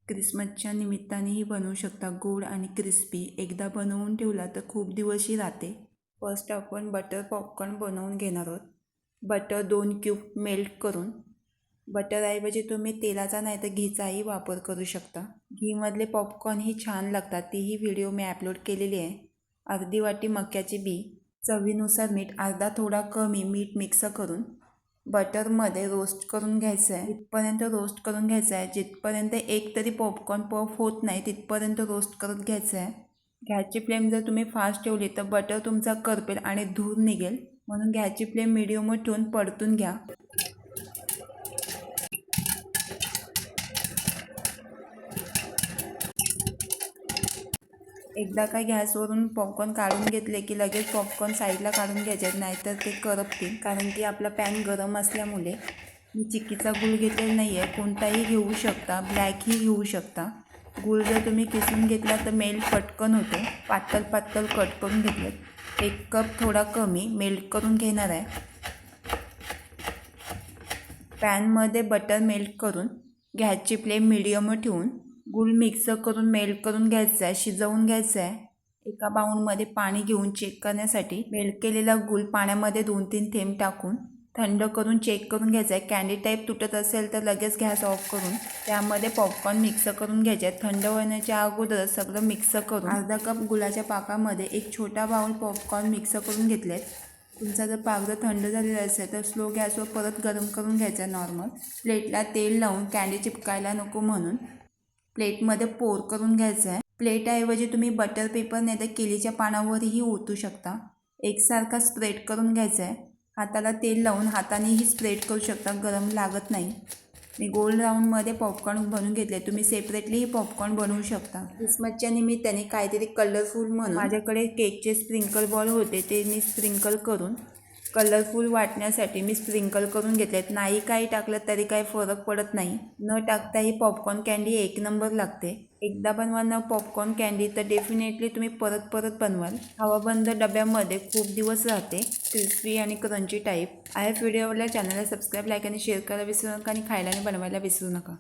क्रिसमसच्या निमित्तानेही बनवू शकता गोड आणि क्रिस्पी। एकदा बनवून ठेवला तर खूप दिवसही राहते। फर्स्ट आपण बटर पॉपकॉर्न बनवून घेणार आहोत। बटर 2 क्यूब मेल्ट करून, बटरऐवजी तुम्ही तेलाचा नाही तर घीचाही वापर करू शकता। घीमधले पॉपकॉर्नही छान लागतात, तीही व्हिडिओ मी अपलोड केलेली आहे। अर्धी वाटी मक्याचे बी, चवीनुसार मीठ, अर्धा थोडा कमी मीठ मिक्स करून बटरमध्ये रोस्ट करून घ्यायचं आहे। इथपर्यंत रोस्ट करून घ्यायचं आहे जिथपर्यंत एक तरी पॉपकॉर्न पफ होत नाही तिथपर्यंत रोस्ट करून घ्यायचं आहे। गॅसची फ्लेम जर तुम्ही फास्ट ठेवली तर बटर तुमचा करपेल आणि धूर निघेल, म्हणून गॅसची फ्लेम मीडियमवर ठेवून परतून घ्या। एकदा का गॅसवरून पॉपकॉर्न काढून घेतले की लगेच पॉपकॉर्न साईडला काढून घ्यायचे, नाहीतर ते करपतील। कारण की आपला पॅन गरम असल्यामुळे मी चिक्कीचा गूळ घेतलेला नाही आहे, कोणताही घेऊ शकता, ब्लॅकही घेऊ शकता। गूळ जर तुम्ही किसून घेतला तर मेल्ट पटकन होतो। पातळ पातळ कट करून घेतलेत। 1 कप थोडा कमी मेल्ट करून घेणार आहे। पॅनमध्ये बटर मेल्ट करून गॅसची फ्लेम मीडियमवर ठेवून गूळ मिक्स करून मेल्ट करून घ्यायचा आहे, शिजवून घ्यायचं आहे। एका बाउलमध्ये पाणी घेऊन चेक करण्यासाठी मेल्ट केलेला गूळ पाण्यामध्ये 2-3 थेंब टाकून थंड करून चेक करून घ्यायचा आहे। कँडी टाईप तुटत असेल तर लगेच गॅस ऑफ करून त्यामध्ये पॉपकॉर्न मिक्स करून घ्यायचे। थंड होण्याच्या अगोदर सगळं मिक्स करून अर्धा कप गुळाच्या पाकामध्ये एक छोटा बाउल पॉपकॉर्न मिक्स करून घेतलेत। तुमचा जर पाक जर थंड झालेला असेल तर स्लो गॅसवर परत गरम करून घ्यायचा नॉर्मल। प्लेटला तेल लावून कँडी चिपकायला नको म्हणून प्लेटमध्ये पोर करून घ्यायचं आहे। प्लेटऐवजी तुम्ही बटर पेपर नाही तर केळीच्या पानावरही ओतू शकता। एकसारखा स्प्रेड करून घ्यायचा आहे। हाताला तेल लावून हातानेही स्प्रेड करू शकता, गरम लागत नाही। मी गोल राऊंडमध्ये पॉपकॉर्न बनवून घेतले, तुम्ही सेपरेटलीही पॉपकॉर्न बनवू शकता। क्रिसमसच्या निमित्ताने काहीतरी कलरफुल म्हणून माझ्याकडे केकचे स्प्रिंकल बॉल होते, ते मी स्प्रिंकल करून कलरफुल वाटण्यासाठी मी स्प्रिंकल करून घेतलेत। नाही काही टाकलं तरी काही फरक पडत नाही, न टाकताही पॉपकॉर्न कँडी 1 नंबर लागते। एकदा बनवाल ना पॉपकॉर्न कँडी तर डेफिनेटली तुम्ही परत परत बनवाल। हवाबंद डब्यामध्ये खूप दिवस राहते, क्रिस्पी आणि क्रंची टाईप आहे। व्हिडिओ आवडल्यास चॅनलला सबस्क्राईब, लाईक आणि शेअर करायला विसरू नका आणि खायला आणि बनवायला विसरू नका।